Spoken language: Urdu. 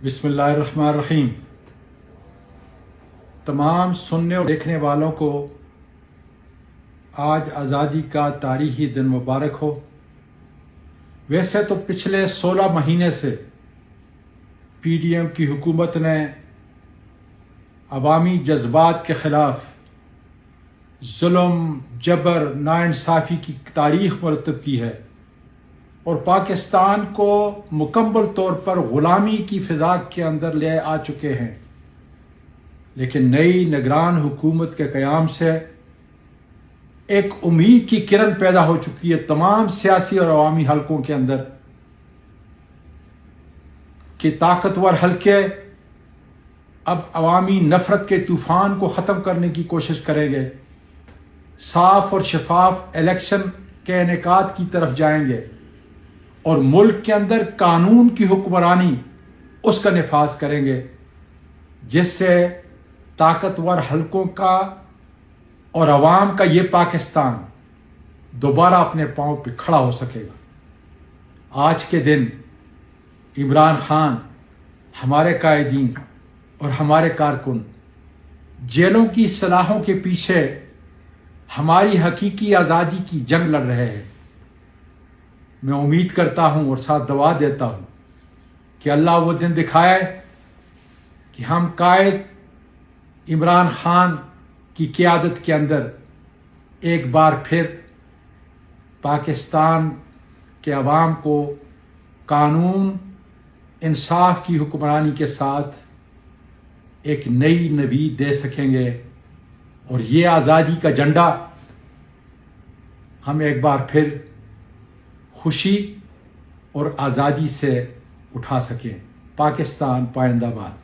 بسم اللہ الرحمن الرحیم۔ تمام سننے اور دیکھنے والوں کو آج آزادی کا تاریخی دن مبارک ہو۔ ویسے تو پچھلے 16 مہینے سے پی ڈی ایم کی حکومت نے عوامی جذبات کے خلاف ظلم، جبر، ناانصافی کی تاریخ مرتب کی ہے اور پاکستان کو مکمل طور پر غلامی کی فضا کے اندر لے آ چکے ہیں۔ لیکن نئی نگران حکومت کے قیام سے ایک امید کی کرن پیدا ہو چکی ہے تمام سیاسی اور عوامی حلقوں کے اندر کہ طاقتور حلقے اب عوامی نفرت کے طوفان کو ختم کرنے کی کوشش کریں گے، صاف اور شفاف الیکشن کے انعقاد کی طرف جائیں گے اور ملک کے اندر قانون کی حکمرانی اس کا نفاذ کریں گے، جس سے طاقتور حلقوں کا اور عوام کا یہ پاکستان دوبارہ اپنے پاؤں پہ کھڑا ہو سکے گا۔ آج کے دن عمران خان، ہمارے قائدین اور ہمارے کارکن جیلوں کی سلاخوں کے پیچھے ہماری حقیقی آزادی کی جنگ لڑ رہے ہیں۔ میں امید کرتا ہوں اور ساتھ دعا دیتا ہوں کہ اللہ وہ دن دکھائے کہ ہم قائد عمران خان کی قیادت کے اندر ایک بار پھر پاکستان کے عوام کو قانون، انصاف کی حکمرانی کے ساتھ ایک نئی نوید دے سکیں گے اور یہ آزادی کا جھنڈا ہم ایک بار پھر خوشی اور آزادی سے اٹھا سکیں۔ پاکستان پائندہ باد۔